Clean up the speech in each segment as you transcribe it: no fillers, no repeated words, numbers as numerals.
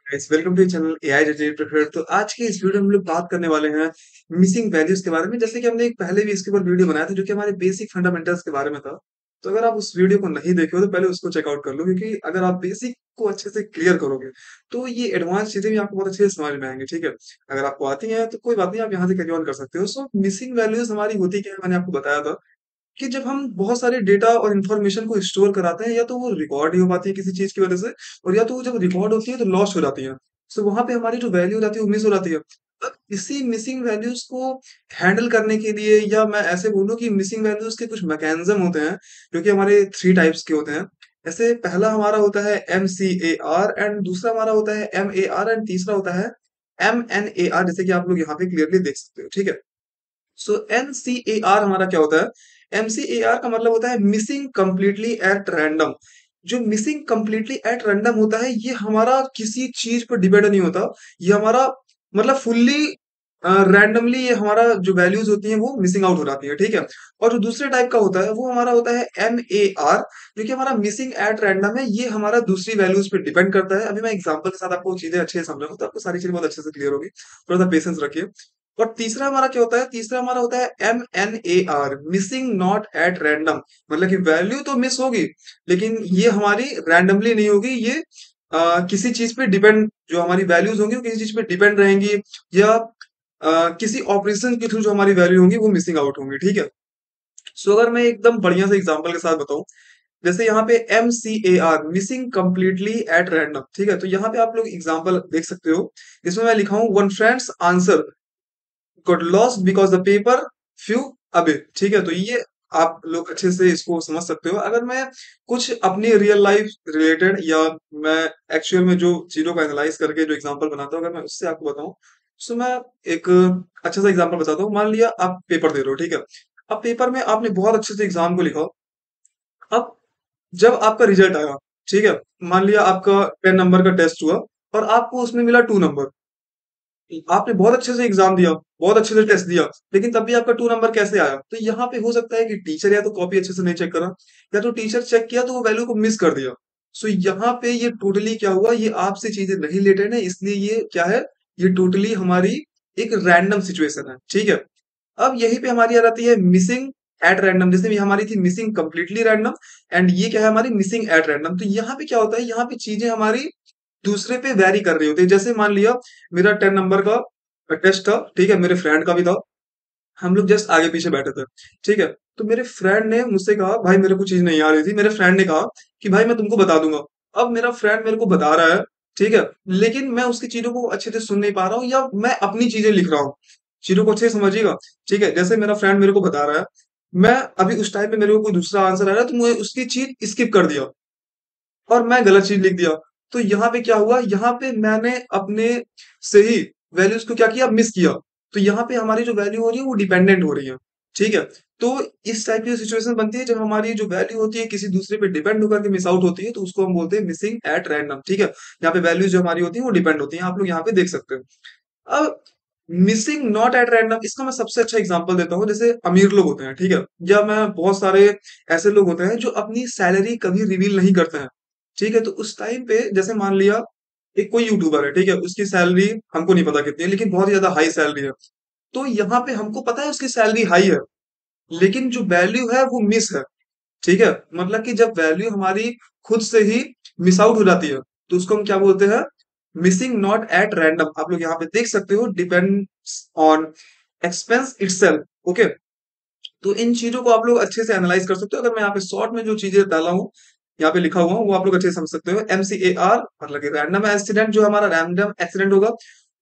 Guys welcome to channel AI generated prepared. तो आज के इस वीडियो में हम लोग बात करने वाले हैं मिसिंग वैल्यूज के बारे में। जैसे कि हमने एक पहले भी इसके ऊपर वीडियो बनाया था जो कि हमारे बेसिक फंडामेंटल्स के बारे में था। तो अगर आप उस वीडियो को नहीं देखे हो तो पहले उसको चेकआउट कर लो, क्योंकि अगर आप बेसिक को अच्छे से क्लियर करोगे तो ये एडवांस चीजें भी आपको बहुत अच्छे से समझ में आएंगी। ठीक है, अगर आपको आती हैं तो कोई बात नहीं, आप यहाँ से कैरी ऑन कर सकते हो। सो मिसिंग वैल्यूज हमारी होती क्या है, मैंने आपको बताया था कि जब हम बहुत सारे डेटा और इन्फॉर्मेशन को स्टोर कराते हैं, या तो वो रिकॉर्ड नहीं हो पाती है किसी चीज की वजह से, और या तो वो जब रिकॉर्ड होती है तो लॉस्ट हो जाती है। सो वहां पे हमारी जो वैल्यू हो जाती है वो मिस हो जाती है। अब इसी मिसिंग वैल्यूज को हैंडल करने के लिए, या मैं ऐसे बोलूं कि मिसिंग वैल्यूज के कुछ मैकेनिज्म होते हैं जो कि हमारे थ्री टाइप्स के होते हैं। ऐसे पहला हमारा होता है MCAR, एंड दूसरा हमारा होता है MAR, एंड तीसरा होता है MNAR, जैसे कि आप लोग यहाँ पे क्लियरली देख सकते हो। ठीक है, सो एनसीएआर हमारा क्या होता है? एमसीएआर का मतलब होता है मिसिंग कंप्लीटली एट रैंडम। जो मिसिंग कंप्लीटली एट रैंडम होता है ये हमारा किसी चीज पर डिपेंड नहीं होता। ये हमारा मतलब फुल्ली रैंडमली ये हमारा जो वैल्यूज होती हैं वो मिसिंग आउट हो जाती है। ठीक है, और जो दूसरे टाइप का होता है वो हमारा होता है MAR, जो कि हमारा मिसिंग एट रैंडम है। ये हमारा दूसरी वैल्यूज पे डिपेंड करता है। अभी मैं एग्जांपल के साथ आपको चीजें अच्छे से समझाऊंगा तो आपको सारी चीजें बहुत अच्छे से क्लियर होगी। थोड़ा सा पेशेंस रखिए। और तीसरा हमारा क्या होता है? तीसरा हमारा होता है MNAR, missing not at random. मतलब कि वैल्यू तो मिस होगी लेकिन ये हमारी रैंडमली नहीं होगी, ये किसी चीज पे डिपेंड, जो हमारी वैल्यूज होंगी वो किसी चीज पे डिपेंड रहेंगी, या किसी ऑपरेशन के थ्रू जो हमारी वैल्यू होंगी वो मिसिंग आउट होंगी। ठीक है, सो अगर मैं एकदम बढ़िया से एग्जांपल के साथ बताऊं, जैसे यहाँ पे MCAR, missing completely at random. ठीक है, तो यहाँ पे आप लोग एग्जांपल देख सकते हो। इसमें मैं लिखा हूं one friends answer got lost because the paper flew away। ठीक है, तो ये आप लोग अच्छे से इसको समझ सकते हो। अगर मैं कुछ अपनी रियल लाइफ रिलेटेड, या मैं एक्चुअल में जो चीजों को एनालाइज करके जो एग्जांपल बनाता हूँ, अगर मैं उससे आपको बताऊं, तो मैं एक अच्छा सा एग्जांपल बताता हूँ। मान लिया आप पेपर दे रहे हो। ठीक है, अब पेपर में आपने बहुत अच्छे से एग्जाम को लिखा। अब जब आपका रिजल्ट आया, ठीक है, मान लिया आपका 10 नंबर का टेस्ट हुआ और आपको उसमें मिला 2 नंबर। आपने बहुत अच्छे से एग्जाम दिया, बहुत अच्छे से टेस्ट दिया, लेकिन तब भी आपका 2 नंबर कैसे आया? तो यहाँ पे हो सकता है कि टीचर या तो कॉपी अच्छे से नहीं चेक करा, या तो टीचर चेक किया तो वो वैल्यू को मिस कर दिया। सो यहाँ पे ये टोटली क्या हुआ, ये आपसे चीजें नहीं रिलेटेड है, इसलिए ये क्या है, ये टोटली हमारी एक रैंडम सिचुएशन है। ठीक है, अब यहीं पे हमारी आ जाती है मिसिंग एट रैंडम। जैसे भी हमारी थी मिसिंग कंप्लीटली रैंडम, एंड ये क्या है हमारी मिसिंग एट रैंडम। तो यहाँ पे क्या होता है, यहाँ पे चीजें हमारी दूसरे पे वैरी कर रही होती है। जैसे मान लिया मेरा 10 नंबर का टेस्ट था, ठीक है, मेरे फ्रेंड का भी था, हम लोग जस्ट आगे पीछे बैठे थे। ठीक है, तो मेरे फ्रेंड ने मुझसे कहा भाई मेरे को चीज नहीं आ रही थी, मेरे फ्रेंड ने कहा कि भाई मैं तुमको बता दूंगा। अब मेरा फ्रेंड मेरे को बता रहा है, ठीक है, लेकिन मैं उसकी चीजों को अच्छे से सुन नहीं पा रहा हूँ, या मैं अपनी चीजें लिख रहा हूँ। चीजों को अच्छे से समझिएगा। ठीक है, जैसे मेरा फ्रेंड मेरे को बता रहा है, मैं अभी उस टाइम पे मेरे को कोई दूसरा आंसर आ रहा है तो मैं उसकी चीज स्किप कर दिया और मैं गलत चीज लिख दिया। तो यहाँ पे क्या हुआ, यहाँ पे मैंने अपने से ही वैल्यूज को क्या किया, मिस किया। तो यहाँ पे हमारी जो वैल्यू हो रही है वो डिपेंडेंट हो रही है। ठीक है, तो इस टाइप की सिचुएशन बनती है जब हमारी जो वैल्यू होती है किसी दूसरे पे डिपेंड होकर के मिस आउट होती है, तो उसको हम बोलते हैं मिसिंग एट रैंडम। ठीक है, यहाँ पे वैल्यूज जो हमारी होती है वो डिपेंड होती है, आप लोग यहाँ पे देख सकते हो। अब मिसिंग नॉट एट रैंडम, इसका मैं सबसे अच्छा एग्जांपल देता हूँ। जैसे अमीर लोग होते हैं, ठीक है, या मैं बहुत सारे ऐसे लोग होते हैं जो अपनी सैलरी कभी रिवील नहीं करते हैं। ठीक है, तो उस टाइम पे जैसे मान लिया एक कोई यूट्यूबर है, ठीक है, उसकी सैलरी हमको नहीं पता कितनी है लेकिन बहुत ही ज्यादा हाई सैलरी है। तो यहाँ पे हमको पता है उसकी सैलरी हाई है, लेकिन जो वैल्यू है वो मिस है। ठीक है, मतलब कि जब वैल्यू हमारी खुद से ही मिस आउट हो जाती है तो उसको हम क्या बोलते हैं, मिसिंग नॉट एट रैंडम। आप लोग यहाँ पे देख सकते हो, depends on expense itself. Okay, तो इन चीजों को आप लोग अच्छे से एनालाइज कर सकते हो। अगर मैं यहाँ पे शॉर्ट में जो चीजें डाला हूँ, यहाँ पे लिखा हुआ हूँ, वो आप लोग अच्छे से समझ सकते हो। MCAR मतलब कि रैंडम एक्सीडेंट, जो हमारा रैंडम एक्सीडेंट होगा,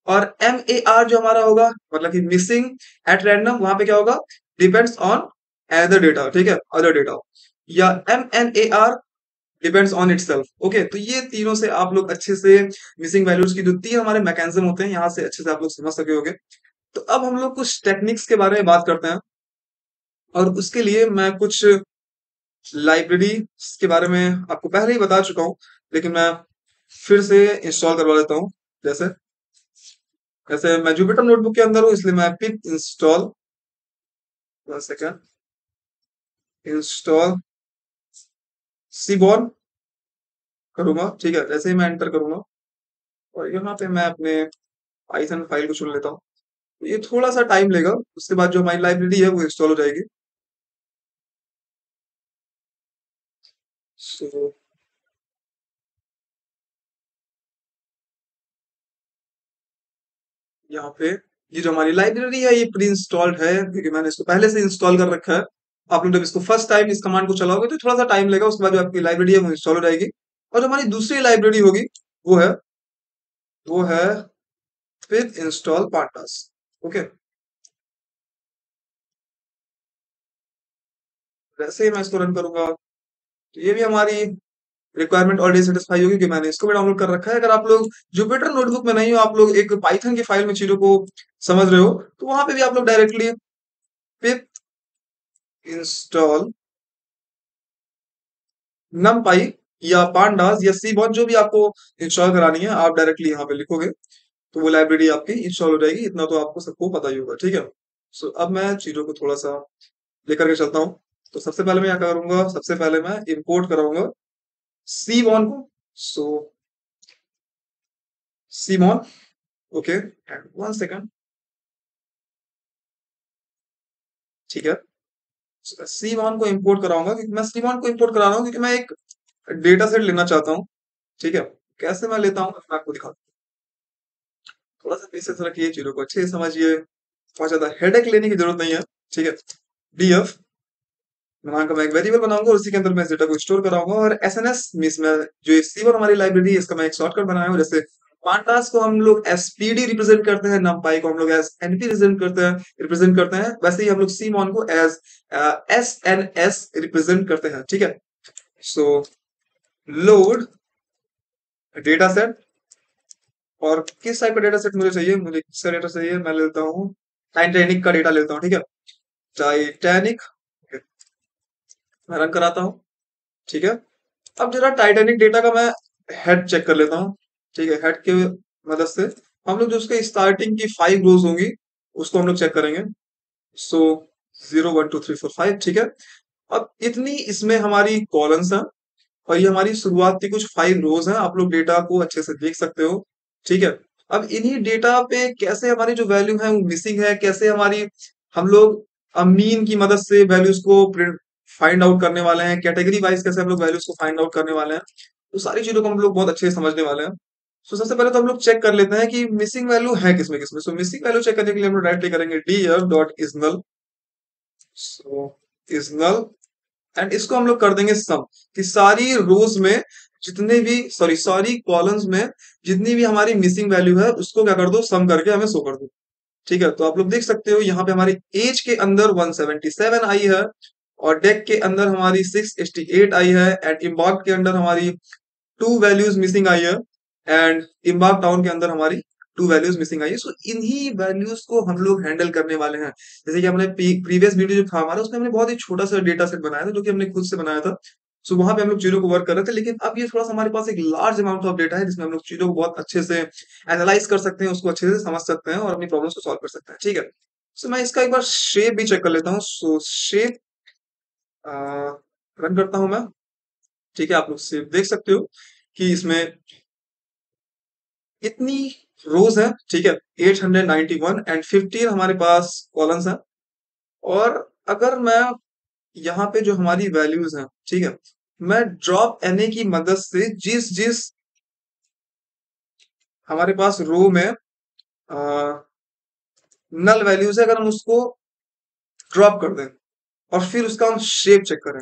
और MAR जो हमारा होगा मतलब कि मिसिंग एट रैंडम, वहां पे क्या होगा, डिपेंड्स ऑन अदर डेटा। ठीक है, अदर डेटा। या MNAR depends on itself. Okay, तो ये तीनों से आप लोग अच्छे से मिसिंग वैल्यूज की जो 3 हमारे मैकेनिज्म होते हैं यहाँ से अच्छे से आप लोग समझ सके होगे। तो अब हम लोग कुछ टेक्निक्स के बारे में बात करते हैं, और उसके लिए मैं कुछ लाइब्रेरी के बारे में आपको पहले ही बता चुका हूँ, लेकिन मैं फिर से इंस्टॉल करवा लेता हूँ। जैसे जैसे मैं जुपिटर नोटबुक के अंदर हूँ, इसलिए मैं पिप इंस्टॉल, सेकेंड, इंस्टॉल सीबॉन करूंगा। ठीक है, जैसे ही मैं एंटर करूंगा, और यहाँ पे मैं अपने पाइथन फाइल को चुन लेता हूँ। ये थोड़ा सा टाइम लेगा, उसके बाद जो हमारी लाइब्रेरी है वो इंस्टॉल हो जाएगी। सो यहाँ पे ये जो हमारी लाइब्रेरी है ये प्री इंस्टॉल्ड है, क्योंकि मैंने इसको पहले से इंस्टॉल कर रखा है। आप लोग जब इसको फर्स्ट टाइम इस कमांड को चलाओगे तो थोड़ा सा टाइम लगेगा, उसके बाद जो आपकी लाइब्रेरी है वो इंस्टॉल हो जाएगी। और जो हमारी दूसरी लाइब्रेरी होगी वो है वो है पिप इंस्टॉल पार्टनर्स। ओके, वैसे ही मैं इसको रन करूंगा तो ये भी हमारी रिक्वायरमेंट ऑलरेडी सेटिस्फाई होगी कि मैंने इसको भी डाउनलोड कर रखा है। अगर आप लोग जुपिटर नोटबुक में नहीं हो, आप लोग एक पाइथन की फाइल में चीजों को समझ रहे हो, तो वहां पे भी आप लोग डायरेक्टली पिप इंस्टॉल नमपाई या पांडास या सीबॉट जो भी आपको इंस्टॉल करानी है, आप डायरेक्टली यहाँ पे लिखोगे तो वो लाइब्रेरी आपकी इंस्टॉल हो जाएगी। इतना तो आपको सबको पता ही होगा, ठीक है। सो अब मैं चीजों को थोड़ा सा लेकर के चलता हूँ। तो सबसे पहले मैं क्या करूंगा, सबसे पहले मैं इंपोर्ट कराऊंगा सीबॉन को। सो सीमॉन, ओके, एंड वन सेकंड, ठीक है। सीमॉन को इंपोर्ट कराऊंगा, क्योंकि मैं सीमॉन को इंपोर्ट करा रहा हूँ क्योंकि मैं एक डेटा सेट लेना चाहता हूँ, ठीक है। कैसे मैं लेता हूँ मैं आपको दिखाता हूँ। थोड़ा सा पेशेंस रखिए, चीजों को अच्छे से समझिए, बहुत ज्यादा हेडेक लेने की जरूरत नहीं है, ठीक है। डीएफ नाम का मैं एक वेरिएबल बनाऊंगा और उसी के अंदर मैं इस डेटा को स्टोर कराऊंगा। और एसएनएस मींस में जो ये सीवर हमारी लाइब्रेरी है इसका मैं एक शॉर्टकट बनाया हूँ। जैसे पांडास को हम लोग एसपीडी रिप्रेजेंट करते हैं, नमपाई को हम लोग एज एनपी रिप्रेजेंट करते हैं, वैसे ही हम लोग सीमॉन को एज एसएनएस रिप्रेजेंट करते हैं, ठीक है। सो लोड डेटा सेट, और किस टाइप का डेटा सेट मुझे चाहिए, मुझे किसका डेटा चाहिए, मैं लेता हूँ टाइटैनिक का डेटा लेता हूँ, ठीक है। टाइटैनिक, मैं रन कराता हूँ, ठीक है। अब जरा टाइटैनिक डेटा का मैं हेड चेक कर लेता हूँ, ठीक है। हेड के मदद से हम लोग जो उसके स्टार्टिंग की 5 रोज होंगी उसको हम लोग चेक करेंगे। सो 0 1 2 3 4 5, ठीक है। अब इतनी इसमें हमारी कॉलम्स हैं और ये हमारी शुरुआत की कुछ 5 रोज हैं, आप लोग डेटा को अच्छे से देख सकते हो, ठीक है। अब इन्हीं डेटा पे कैसे हमारी जो वैल्यू है वो मिसिंग है, कैसे हमारी हम लोग मीन की मदद से वैल्यूज को फाइंड आउट करने वाले हैं, कैटेगरी वाइज कैसे हम लोग वैल्यूज को फाइंड आउट करने वाले हैं, तो सारी चीजों को हम लोग बहुत अच्छे से समझने वाले हैं। तो सबसे पहले तो हम लोग चेक कर लेते हैं कि मिसिंग वैल्यू है किसमें किसमें। सो मिसिंग वैल्यू चेक करने के लिए हम लोग डायरेक्टली करेंगे DF dot is null. So is null, and इसको हम लोग कर देंगे सम, कि सारी रोज में जितने भी सारी कॉलम्स में जितनी भी हमारी मिसिंग वैल्यू है उसको क्या कर दो, सम करके हमें शो कर दो, ठीक है। तो आप लोग देख सकते हो यहाँ पे हमारी एज के अंदर 177 आई है, और डेक के अंदर हमारी 688 आई है, एंड इम्बार्क के अंदर हमारी 2 वैल्यूज मिसिंग आई है, एंड इम्बार्क टाउन के अंदर हमारी 2 वैल्यूज मिसिंग आई है। सो इन्हीं वैल्यूज को हम लोग हैंडल करने वाले हैं। जैसे कि हमने प्रीवियस वीडियो जो था हमारा उसमें हमने बहुत ही छोटा सा डेटा सेट बनाया था जो कि हमने खुद से बनाया था। सो वहां पे हम लोग चीजों को वर्क कर रहे थे, लेकिन अब ये थोड़ा सा हमारे पास एक लार्ज अमाउंट ऑफ डेटा है जिसमें हम लोग चीजों को बहुत अच्छे से एनालाइज कर सकते हैं, उसको अच्छे से समझ सकते हैं और अपनी प्रॉब्लम्स को सॉल्व कर सकते हैं, ठीक है। सो मैं इसका एक बार शेप भी चेक कर लेता हूँ। सो शेप रन करता हूं मैं, ठीक है। आप लोग शेप देख सकते हो कि इसमें इतनी रोज है, ठीक है। 891 एंड 15 हमारे पास कॉलम्स हैं। और अगर मैं यहाँ पे जो हमारी वैल्यूज हैं, ठीक है, मैं ड्रॉप एनए की मदद से जिस जिस हमारे पास रो में नल वैल्यूज है अगर हम उसको ड्रॉप कर दें और फिर उसका हम शेप चेक करें,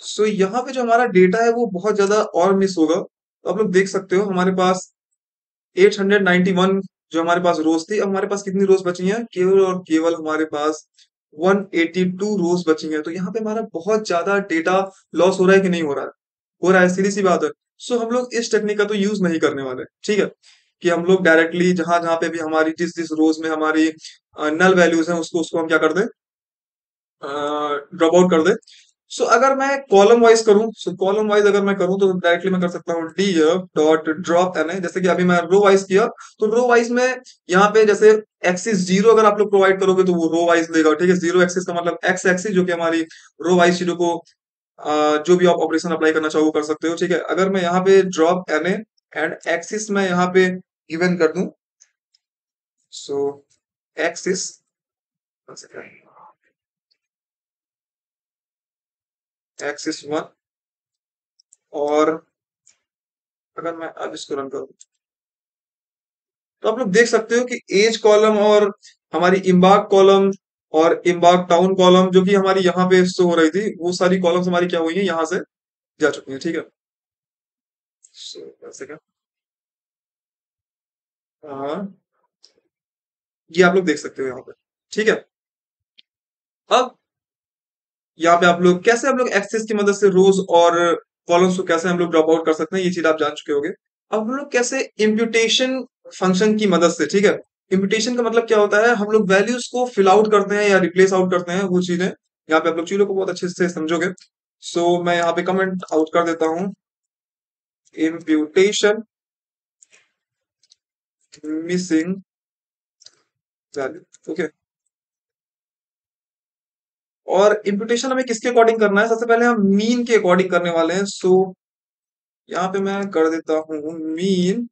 सो यहाँ पे जो हमारा डेटा है वो बहुत ज्यादा और मिस होगा। तो आप लोग देख सकते हो हमारे पास 891 जो हमारे पास रोज थी, अब हमारे पास कितनी रोज बची हैं, केवल और केवल हमारे पास 182 रोज बची हैं। तो यहाँ पे हमारा बहुत ज्यादा डेटा लॉस हो रहा है कि नहीं हो रहा है, हो रहा है, सीधी सी बात है। सो हम लोग इस टेक्निक का तो यूज नहीं करने वाले, ठीक है। कि हम लोग डायरेक्टली जहां जहां पे भी हमारी जिस जिस रोज में हमारी नल वैल्यूज हैं उसको उसको हम क्या कर दें, ड्रॉप आउट कर दे। सो अगर मैं कॉलम वाइज करूं, सो कॉलम वाइज अगर मैं करूं तो डायरेक्टली मैं कर सकता हूँ डीएफ डॉट ड्रॉप एन, जैसे कि अभी मैं रो वाइज किया तो रो वाइज में यहाँ पे जैसे एक्सिस 0 अगर आप लोग प्रोवाइड करोगे तो वो रो वाइज लेगा, ठीक है। 0 एक्सिस का मतलब एक्स एक्सिस जो कि हमारी रो वाइज चीजों को जो भी आप ऑपरेशन अप्लाई करना चाहो वो कर सकते हो, ठीक है। अगर मैं यहाँ पे ड्रॉप एन एंड एक्सिस मैं यहाँ पे गिवन कर दूं। सो एक्सिस एक्सिस 1, और अगर मैं अब इसको रन करूं तो आप लोग देख सकते हो कि एज कॉलम और हमारी इम्बाग कॉलम और इम्बाग टाउन कॉलम जो कि हमारी यहाँ पे शो हो रही थी, वो सारी कॉलम्स हमारी क्या हुई है, यहाँ से जा चुकी है। ठीक है, सो ऐसे क्या, हाँ, ये आप लोग देख सकते हो यहाँ पे। ठीक है, अब यहाँ पे आप लोग कैसे, हम लोग एक्सेस की मदद से रोज और कॉलम्स को कैसे हम लोग ड्रॉप आउट कर सकते हैं, ये चीज आप जान चुके होंगे। अब हम लोग कैसे इम्प्यूटेशन फंक्शन की मदद से, ठीक है, इम्प्यूटेशन का मतलब क्या होता है, हम लोग वैल्यूज को फिल आउट करते हैं या रिप्लेस आउट करते हैं, वो चीजें यहाँ पे आप लोग चीजों को बहुत अच्छे से समझोगे। सो मैं यहाँ पे कमेंट आउट कर देता हूँ, इम्प्यूटेशन मिसिंग वैल्यू। ओके, और इम्प्यूटेशन हमें किसके अकॉर्डिंग करना है, सबसे पहले हम मीन के अकॉर्डिंग करने वाले हैं। सो यहाँ पे मैं कर देता हूँ mean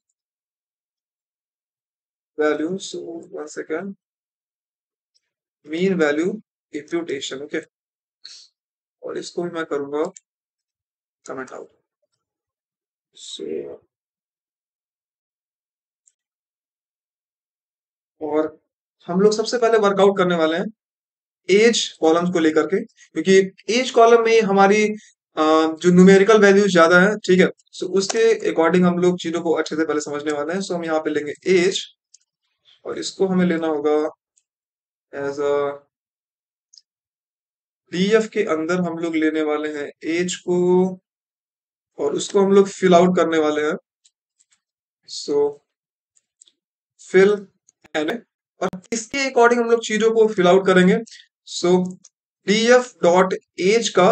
value. So one second, mean value imputation. Okay, और इसको भी मैं करूंगा कमेंट आउट। सो और हम लोग सबसे पहले वर्कआउट करने वाले हैं एज कॉलम्स को लेकर के, क्योंकि एज कॉलम में हमारी जो न्यूमेरिकल वैल्यूज ज्यादा है। ठीक है, सो उसके अकॉर्डिंग हम लोग चीजों को अच्छे से पहले समझने वाले हैं। सो हम यहाँ पे लेंगे एज, और इसको हमें लेना होगा एज अ डीएफ के अंदर हम लोग लेने वाले हैं एज को, और उसको हम लोग फिल आउट करने वाले हैं। सो फिल एन, और इसके अकॉर्डिंग हम लोग चीजों को फिल आउट करेंगे। सो डीएफ डॉट एज का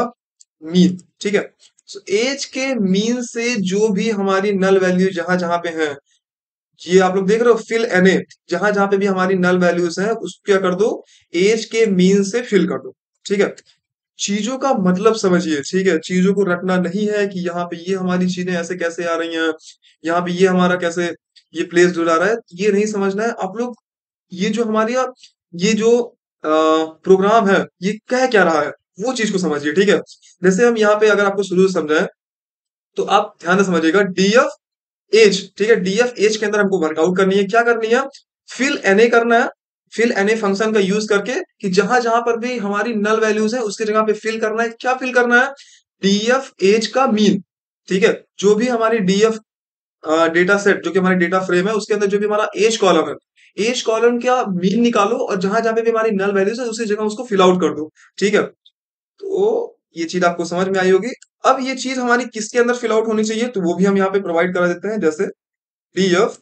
मीन। ठीक है, सो एज के मीन से जो भी हमारी नल वैल्यू जहां जहां पे है, ये आप लोग देख रहे हो फिल एनए, जहां जहां पे भी हमारी नल वैल्यूज हैं उसको क्या कर दो, एज के मीन से फिल कर दो। ठीक है, चीजों का मतलब समझिए। ठीक है, चीजों को रटना नहीं है कि यहाँ पे ये हमारी चीजें ऐसे कैसे आ रही हैं, यहाँ पे ये हमारा कैसे ये प्लेस हो जा रहा है, ये नहीं समझना है आप लोग। ये जो हमारी ये जो प्रोग्राम है ये कह क्या रहा है, वो चीज को समझिए। ठीक है, जैसे हम यहाँ पे अगर आपको शुरू से समझाएं तो आप ध्यान से समझिएगा, डीएफ एज। ठीक है, डीएफ एज के अंदर हमको वर्कआउट करनी है, क्या करनी है, फिल एनए करना है। फिल एनए फंक्शन का यूज करके कि जहां जहां पर भी हमारी नल वैल्यूज है उसकी जगह पे फिल करना है। क्या फिल करना है, डीएफ एज का मीन। ठीक है, जो भी हमारी डीएफ डेटा सेट, जो कि हमारी डेटा फ्रेम है, उसके अंदर जो भी हमारा एज कॉलम है, एज कॉलम का मीन निकालो और जहां जहां पे भी हमारी नल वैल्यूज है उसी जगह उसको फिल आउट कर दो। ठीक है, तो ये चीज आपको समझ में आई होगी। अब ये चीज हमारी किसके अंदर फिल आउट होनी चाहिए, तो वो भी हम यहाँ पे प्रोवाइड करा देते हैं, जैसे डीएफ।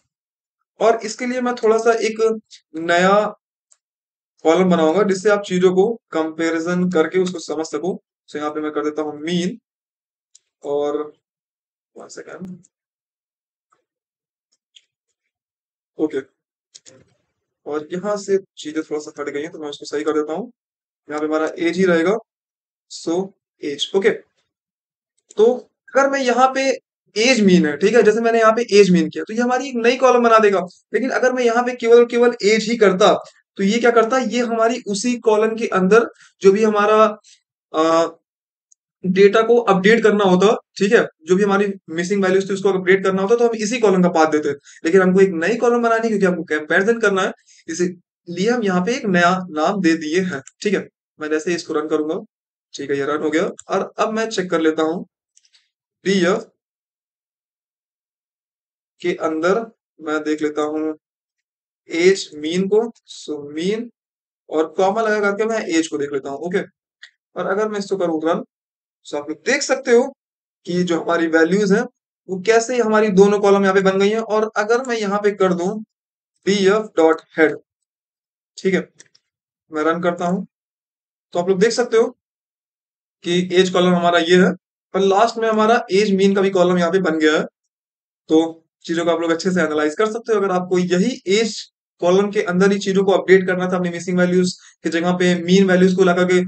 और इसके लिए मैं थोड़ा सा एक नया कॉलम बनाऊंगा जिससे आप चीजों को कंपैरिजन करके उसको समझ सको। तो यहाँ पे मैं कर देता हूँ मीन, और वन सेकेंड, ओके, और यहाँ से चीजें थोड़ा सा हट गई हैं तो मैं उसको सही कर देता हूँ। यहाँ पे हमारा एज ही रहेगा। सो एज, ओके, तो अगर मैं यहाँ पे एज मीन है, ठीक है, जैसे मैंने यहाँ पे एज मीन किया तो ये हमारी एक नई कॉलम बना देगा। लेकिन अगर मैं यहाँ पे केवल केवल एज ही करता तो ये क्या करता, ये हमारी उसी कॉलम के अंदर जो भी हमारा डेटा को अपडेट करना होता, ठीक है, जो भी हमारी मिसिंग वैल्यूज थी उसको अपडेट करना होता तो हम इसी कॉलम का पाथ देते। लेकिन हमको एक नई कॉलम बनानी है क्योंकि हमको कंपैरिजन करना है, इसीलिए हम यहाँ पे एक नया नाम दे दिए हैं। ठीक है, मैं जैसे ही इसको रन करूंगा, ठीक है, ये रन हो गया। और अब मैं चेक कर लेता हूँ डीएफ के अंदर, मैं देख लेता हूँ एज मीन को। सो मीन और कॉमा लगा करके मैं एज को देख लेता हूँ। ओके, और अगर मैं इसको करूँ रन, तो आप लोग देख सकते हो कि जो हमारी वैल्यूज हैं वो कैसे हमारी दोनों कॉलम यहाँ पे बन गई हैं। और अगर मैं यहाँ पे कर दूं df डॉट हेड, ठीक है, मैं रन करता हूं तो आप लोग देख सकते हो कि एज कॉलम हमारा ये है, पर लास्ट में हमारा एज मीन का भी कॉलम यहाँ पे बन गया है। तो चीजों को आप लोग अच्छे से एनालाइज कर सकते हो। अगर आपको यही एज कॉलम के अंदर ही चीजों को अपडेट करना था, अपनी मिसिंग वैल्यूज की जगह पे मीन वैल्यूज को लगा के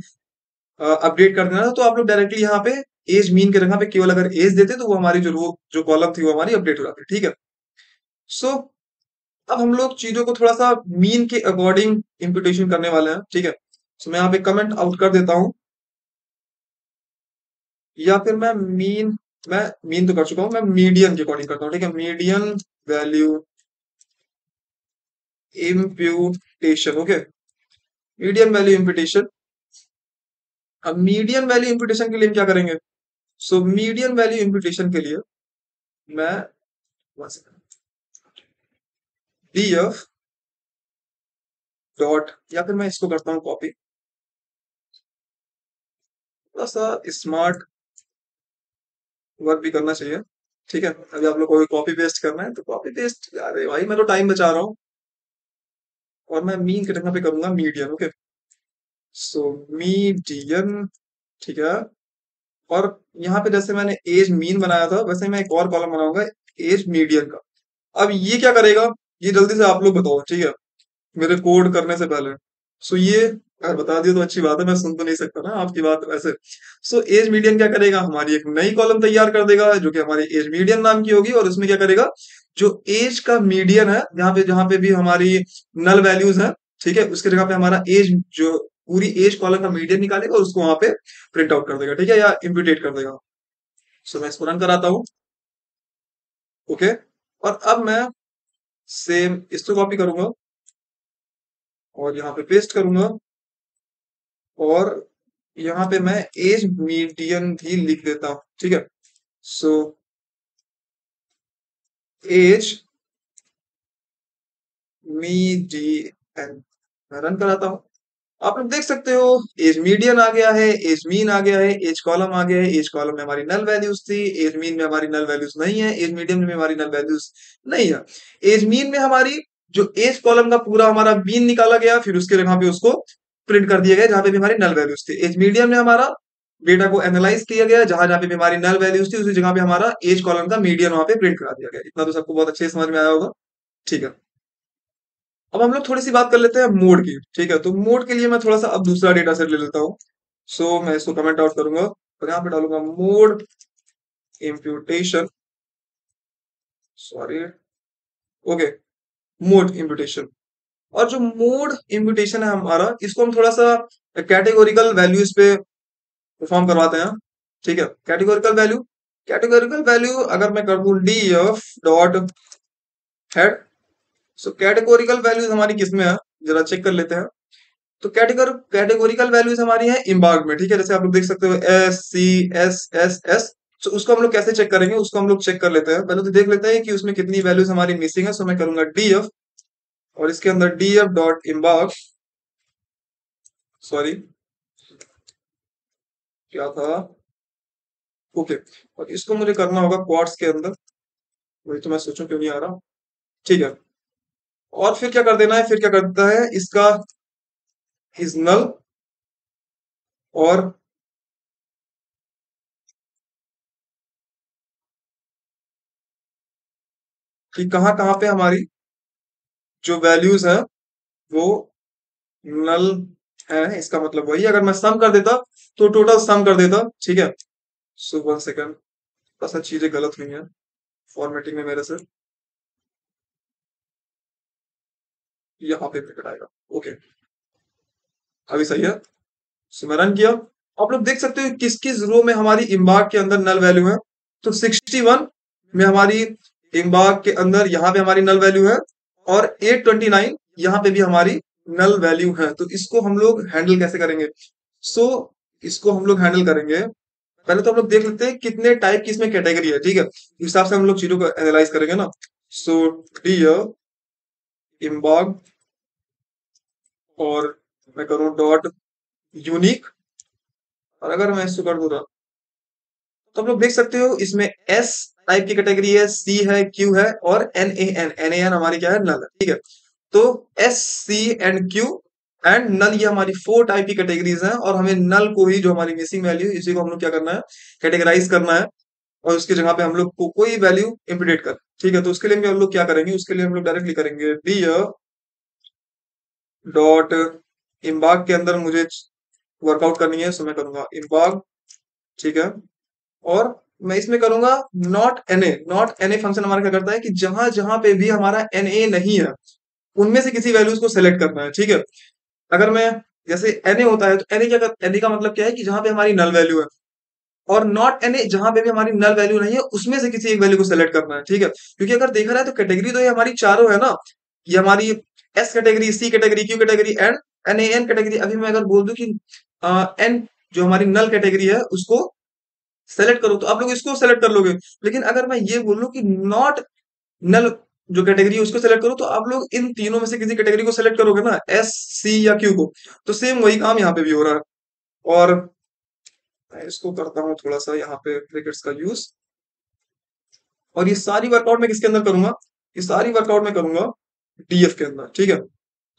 अपडेट कर देना था, तो आप लोग डायरेक्टली यहाँ पे एज मीन के जगह पे केवल अगर एज देते तो वो हमारी जो रो जो कॉलम थी वो हमारी अपडेट हो जाती, ठीक है। सो अब हम लोग चीजों को थोड़ा सा मीन के अकॉर्डिंग इंप्यूटेशन करने वाले हैं, ठीक है। सो मैं यहाँ पे कमेंट आउट कर देता हूँ, या फिर मैं मीन तो कर चुका हूँ, मैं मीडियन के अकॉर्डिंग करता हूँ, ठीक है। Median value imputation, okay. Median value imputation. अब मीडियन वैल्यू इम्प्यूटेशन के लिए हम क्या करेंगे? सो मीडियन वैल्यू इम्प्यूटेशन के लिए मैं df डॉट, या फिर मैं इसको करता हूँ कॉपी, थोड़ा सा स्मार्ट वर्क भी करना चाहिए, ठीक है। अभी आप लोग को कॉपी पेस्ट करना है तो कॉपी पेस्ट, अरे भाई मैं तो टाइम बचा रहा हूँ। और मैं मीन की जगह पे करूंगा मीडियन, ओके। सो मीडियन, ठीक है। और यहाँ पे जैसे मैंने एज मीन बनाया था वैसे मैं एक और कॉलम बनाऊंगा एज मीडियन का। अब ये क्या करेगा, ये जल्दी से आप लोग बताओ, ठीक है, मेरे कोड करने से पहले। सो ये अगर बता दिया तो अच्छी बात है, मैं सुन तो नहीं सकता ना आपकी बात वैसे। सो एज मीडियन क्या करेगा, हमारी एक नई कॉलम तैयार कर देगा जो कि हमारी एज मीडियन नाम की होगी, और उसमें क्या करेगा, जो एज का मीडियन है, जहां पे भी हमारी नल वैल्यूज है, ठीक है, उसकी जगह पे हमारा एज, जो पूरी एज कॉलम का मीडियन निकालेगा और उसको वहां पे प्रिंट आउट कर देगा, ठीक है, या इम्प्यूटेट कर देगा। सो मैं इसको रन कराता हूँ, ओके। और अब मैं सेम इसको कॉपी करूंगा और यहाँ पे पेस्ट करूंगा, और यहाँ पे मैं एज मीडियन भी लिख देता हूँ, ठीक है। सो एज मीडियन मैं रन कराता हूँ। आप लोग देख सकते हो एज मीडियन आ गया है, एज मीन आ गया है, एज कॉलम आ गया है। एज कॉलम में हमारी नल वैल्यूज थी, एज मीन में हमारी नल वैल्यूज नहीं है, एज मीडियन में हमारी नल वैल्यूज नहीं है। एज मीन में हमारी जो एज कॉलम का पूरा हमारा मीन निकाला गया, फिर उसके जगह पे उसको प्रिंट कर दिया गया जहां पे भी हमारी नल वैल्यूज थी। एज मीडियन में हमारा डेटा को एनालाइज किया गया, जहां जहां पे भी हमारी नल वैल्यूज थी उसी जगह पे हमारा एज कॉलम का मीडियन वहां पे प्रिंट करा दिया गया। इतना तो सबको बहुत अच्छे से समझ में आया होगा, ठीक है। अब हम लोग थोड़ी सी बात कर लेते हैं मोड की, ठीक है। तो मोड के लिए मैं थोड़ा सा अब दूसरा डेटा सेट ले लेता हूँ। सो मैं इसको कमेंट आउट करूंगा और यहाँ पे डालूंगा mode imputation, sorry, okay, mode imputation. और जो मोड इम्प्यूटेशन है हमारा, इसको हम थोड़ा सा कैटेगोरिकल वैल्यूज पे परफॉर्म करवाते हैं, ठीक है। कैटेगोरिकल वैल्यू अगर मैं कर दूं डी एफ डॉट हेड, सो कैटेगोरिकल वैल्यूज हमारी किसमें है, जरा चेक कर लेते हैं। तो कैटेगोरिकल वैल्यूज हमारी है इम्बाग में, ठीक है। जैसे आप लोग देख सकते हो SCSSS। तो उसको हम लोग कैसे चेक करेंगे, उसको हम लोग चेक कर लेते हैं। पहले तो देख लेते हैं कि उसमें कितनी वैल्यूज हमारी मिसिंग है। सो मैं करूंगा डीएफ और इसके अंदर डीएफ डॉट इम्बाग, सॉरी क्या था, ओके। और इसको मुझे करना होगा क्वाड्स के अंदर, वही तो मैं सोचूं क्यों नहीं आ रहा, ठीक है। और फिर क्या कर देना है, फिर क्या करता है इसका इज नल, और कि कहाँ कहाँ पे हमारी जो वैल्यूज है वो नल है। इसका मतलब वही, अगर मैं सम कर देता तो टोटल सम कर देता, ठीक है। सो 1 सेकेंड, बस चीजें गलत हुई हैं फॉर्मेटिंग में मेरे से, यहाँ पे टिकट आएगा, ओके, अभी सही है। सो मैं रन किया, आप लोग देख सकते हो किस किस रो में हमारी इम्बाग के अंदर नल वैल्यू है। तो 61 में हमारी इम्बाग के अंदर यहाँ पे हमारी नल वैल्यू है, और 829 यहाँ पे भी हमारी नल वैल्यू है। तो इसको हम लोग हैंडल कैसे करेंगे? सो इसको हम लोग हैंडल करेंगे, पहले तो हम लोग देख लेते हैं कितने टाइप की इसमें कैटेगरी है, ठीक है। इस हिसाब से हम लोग चीजों को एनालाइज करेंगे ना। सो डियर इम्बाग, और मैं करूं डॉट यूनिक, और अगर मैं इसको कर दूं तो आप लोग देख सकते हो इसमें एस टाइप की कैटेगरी है, सी है, क्यू है, और एन हमारी क्या है, नल है, ठीक है। तो S, C and Q and null, ये हमारी 4 टाइप की कैटेगरीज हैं, और हमें नल को ही, जो हमारी मिसिंग वैल्यू, इसी को हम लोग क्या करना है, कैटेगराइज करना है, और उसकी जगह पे हम लोग को कोई वैल्यू इम्प्लीट कर, ठीक है। तो उसके लिए हम लोग क्या करेंगे, उसके लिए हम लोग डायरेक्टली करेंगे डी डॉट इम्बाग के अंदर मुझे वर्कआउट करनी है, सो मैं करूंगा इम्बाग, ठीक है। और मैं इसमें करूंगा नॉट एनए फंक्शन हमारा क्या करता है कि जहां जहां पे भी हमारा एनए नहीं है उनमें से किसी वैल्यूज को सेलेक्ट करना है, ठीक है। अगर मैं जैसे एनए होता है तो एनए का मतलब क्या है कि जहां पे हमारी नल वैल्यू है, और नॉट एनए जहां पे भी हमारी नल वैल्यू नहीं है उसमें से किसी एक वैल्यू को सेलेक्ट करना है, ठीक है। क्योंकि अगर देखा जाए तो कैटेगरी तो ये हमारी चारों है ना, ये हमारी S category, C category, Q category and N category. अभी मैं अगर बोल दूं कि एन जो हमारी नल कैटेगरी है उसको सेलेक्ट करो, तो आप लोग इसको सेलेक्ट कर लोगे। लेकिन अगर मैं ये बोल लूं कि नॉट नल जो कैटेगरी है उसको सेलेक्ट करो, तो आप लोग इन तीनों में से किसी कैटेगरी को सेलेक्ट करोगे ना, एस, सी या क्यू को। तो सेम वही काम यहाँ पे भी हो रहा है। और मैं इसको करता हूँ थोड़ा सा यहाँ पे ब्रैकेट्स का यूज, और ये सारी वर्कआउट मैं किसके अंदर करूंगा, ये सारी वर्कआउट मैं करूंगा डीएफ के अंदर, ठीक है।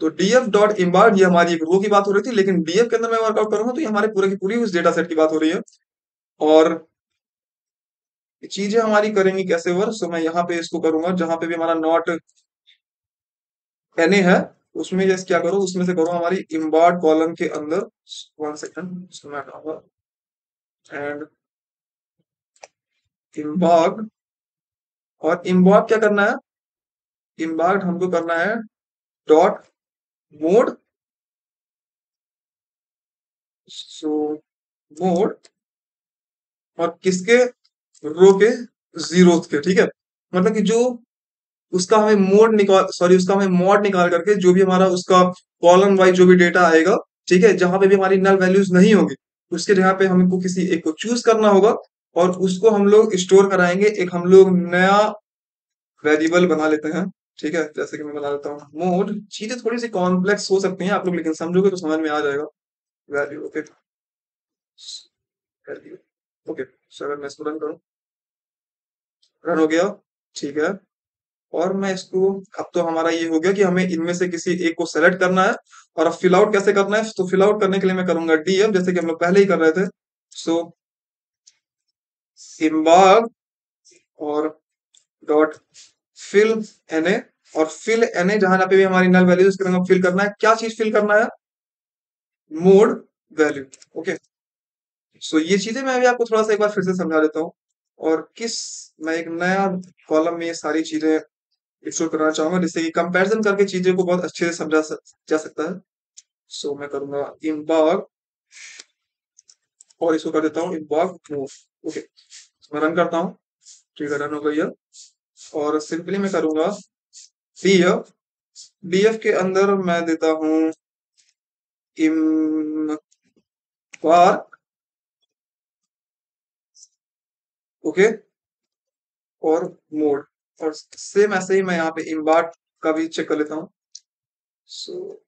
तो डीएफ डॉट इम्बार्ट ये हमारी एक रो की बात हो रही थी, लेकिन डीएफ के अंदर मैं वर्कआउट करूंगा तो ये हमारे पूरे की पूरी उस डेटा सेट की बात हो रही है। और ये चीजें हमारी करेंगी कैसे वर्क, सो मैं यहाँ पे इसको करूंगा जहां पे भी हमारा नॉट एनए है उसमें जैसे क्या करो, उसमें से करो हमारी इम्बार्ट कॉलम के अंदर, वन सेकंड इसको मैं हटाऊंगा, एंड इम्बार्ट। और इम्बार्ट क्या करना है, इम्बार्ट हमको करना है डॉट मोड, सो मोड, और किसके, रो के जीरोथ के, ठीक है। मतलब कि जो उसका हमें मोड निकाल, सॉरी उसका हमें मॉड निकाल करके जो भी हमारा उसका कॉलम वाइज जो भी डेटा आएगा, ठीक है, जहां पे भी हमारी नल वैल्यूज नहीं होगी उसके जगह पे हमको किसी एक को चूज करना होगा, और उसको हम लोग स्टोर कराएंगे, एक हम लोग नया वेरिएबल बना लेते हैं, ठीक है। जैसे कि मैं बना लेता हूँ मोड, चीजें थोड़ी सी कॉम्प्लेक्स हो सकती हैं आप लोग, लेकिन समझोगे तो समझ में आ जाएगा। Value, okay, value, okay. So अगर मैं इसको रन करूँ, रन हो गया, ठीक है। और मैं इसको, अब तो हमारा ये हो गया कि हमें इनमें से किसी एक को सेलेक्ट करना है। और अब फिल आउट कैसे करना है, तो फिल आउट करने के लिए मैं करूंगा डीएफ, जैसे कि हम लोग पहले ही कर रहे थे। सो इम्बाग और डॉट फिल एनए, और फिल एनए जहां पे भी हमारी नल वैल्यू उसके अंदर फिल करना है, क्या चीज फिल करना है, मोड वैल्यू, ओके। सो ये चीजें मैं अभी आपको थोड़ा सा एक बार फिर से समझा देता हूँ, और किस, मैं एक नया कॉलम में ये सारी चीजें एक्सप्लोर करना चाहूंगा जिससे कि कंपैरिजन करके चीजें को बहुत अच्छे से जा सकता है। सो मैं करूंगा इम्बाग, और इसको कर देता हूँ इम्बाग मूव, ओके। मैं रन करता हूँ, ठीक है, रन हो गई है। और सिंपली मैं करूंगा डीएफ, डीएफ के अंदर मैं देता हूँ इम्बाग, ओके, और मोड। और सेम ऐसे ही मैं यहाँ पे इम्बाग का भी चेक कर लेता हूँ। सो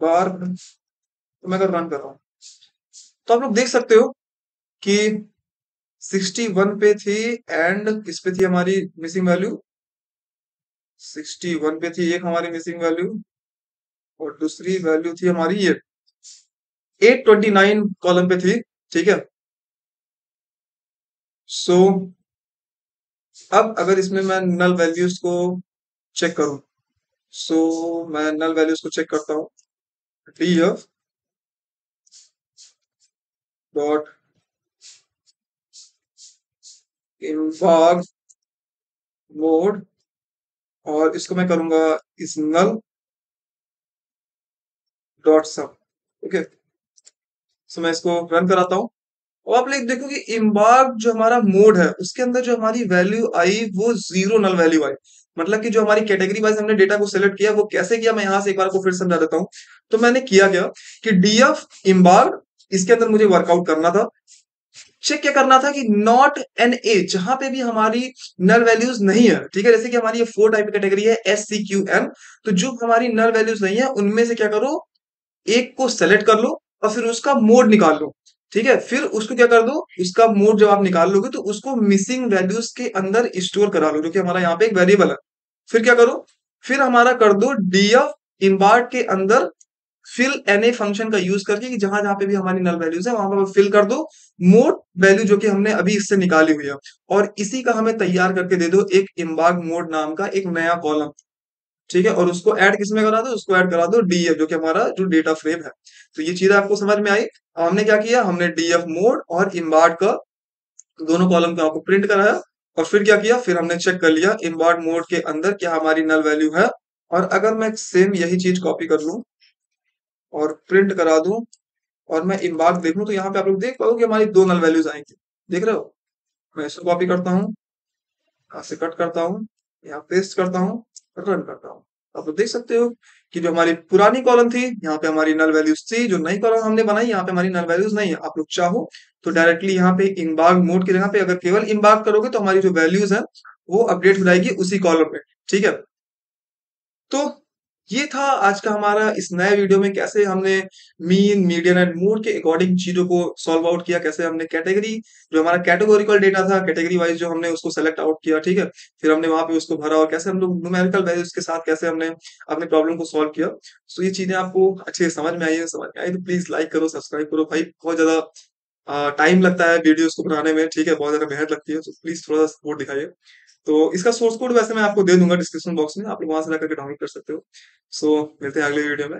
बार, तो मैं अगर रन कर रहा हूँ तो आप लोग देख सकते हो कि 61 पे थी, एंड किस पे थी हमारी मिसिंग वैल्यू, 61 पे थी एक हमारी मिसिंग वैल्यू, और दूसरी वैल्यू थी हमारी ये 829 कॉलम पे थी, ठीक है। सो अब अगर इसमें मैं नल वैल्यूज को चेक करूं, सो मैं नल वैल्यूज को चेक करता हूं, डीएफ डॉट इन्फॉग मोड, और इसको मैं करूंगा इस नल डॉट सम, ओके। सो मैं इसको रन कराता हूँ, और आप लोग देखो कि इम्बाग जो हमारा मोड है उसके अंदर जो हमारी वैल्यू आई वो जीरो नल वैल्यू आई। मतलब कि जो हमारी कैटेगरी वाइज हमने डेटा को सिलेक्ट किया वो कैसे किया, मैं यहां से एक बार को फिर समझा देता हूँ। तो मैंने किया क्या कि डीएफ इम्बाग, इसके अंदर मुझे वर्कआउट करना था, चेक क्या करना था कि नॉट एन ए जहां पे भी हमारी नल वैल्यूज नहीं है, ठीक है। जैसे कि हमारी ये 4 टाइप की कैटेगरी है, एस, सी, क्यू, एम। तो जो हमारी नल वैल्यूज नहीं है उनमें से क्या करो, एक को सेलेक्ट कर लो और फिर उसका मोड निकाल लो, ठीक है। फिर उसको क्या कर दो, उसका मोड जब आप निकाल लोगे तो उसको मिसिंग वैल्यूज के अंदर स्टोर करा लो, जो कि हमारा यहाँ पे एक वेरिएबल है। फिर क्या करो, फिर हमारा कर दो डीएफ इम्बार्ट के अंदर फिल एनए फंक्शन का यूज करके कि जहां जहां पे भी हमारी नल वैल्यूज है वहां पर फिल कर दो मोड वैल्यू जो कि हमने अभी इससे निकाली हुई है, और इसी का हमें तैयार करके दे दो एक इम्बाग मोड नाम का एक नया कॉलम। ठीक है, और उसको ऐड किसमें करा दो, उसको ऐड करा दो डीएफ, जो कि हमारा जो डेटा फ्रेम है। तो ये चीजें आपको समझ में आई। अब हमने क्या किया, हमने डीएफ मोड और इम्बार्ट का दोनों कॉलम को आपको प्रिंट कराया, और फिर क्या किया, फिर हमने चेक कर लिया इम्बार्ट मोड के अंदर क्या हमारी नल वैल्यू है। और अगर मैं सेम यही चीज कॉपी कर लूं और प्रिंट करा दूं और मैं इम्बार्ट देख लूं, तो यहाँ पे आप लोग देख पाओगे कि हमारी दो नल वैल्यूज आएंगी। देख रहे हो, मैं इसको कॉपी करता हूँ, यहाँ से कट करता हूँ, यहाँ पेस्ट करता हूँ, रन करता हूँ। आप लोग देख सकते हो कि जो हमारी पुरानी कॉलम थी, यहाँ पे हमारी नल वैल्यूज थी, जो नई कॉलम हमने बनाई यहाँ पे हमारी नल वैल्यूज नहीं है। आप लोग चाहो तो डायरेक्टली यहाँ पे इम्बार्क मोड की जगह पे अगर केवल इम्बार्क करोगे तो हमारी जो वैल्यूज है वो अपडेट हो जाएगी उसी कॉलम में। ठीक है, तो ये था आज का हमारा इस नए वीडियो में, कैसे हमने मीन, मीडियन एंड मोड के अकॉर्डिंग चीजों को सॉल्व आउट किया, कैसे हमने कैटेगरी, जो हमारा कैटेगोरिकल डेटा था, कैटेगरी वाइज जो हमने उसको सेलेक्ट आउट किया। ठीक है, फिर हमने वहां पे उसको भरा, और कैसे हम लोग न्यूमेरिकल वैल्यूज के साथ कैसे हमने अपने प्रॉब्लम को सॉल्व किया। सो ये चीजें आपको अच्छे से समझ में आई है, समझ में आई तो प्लीज लाइक करो, सब्सक्राइब करो भाई। बहुत ज्यादा टाइम लगता है वीडियोस को बनाने में, ठीक है, बहुत ज्यादा मेहनत लगती है, तो प्लीज थोड़ा सा सपोर्ट दिखाइए। तो इसका सोर्स कोड वैसे मैं आपको दे दूंगा डिस्क्रिप्शन बॉक्स में, आप लोग वहां से जाकर के डाउनलोड कर सकते हो। सो मिलते हैं अगले वीडियो में।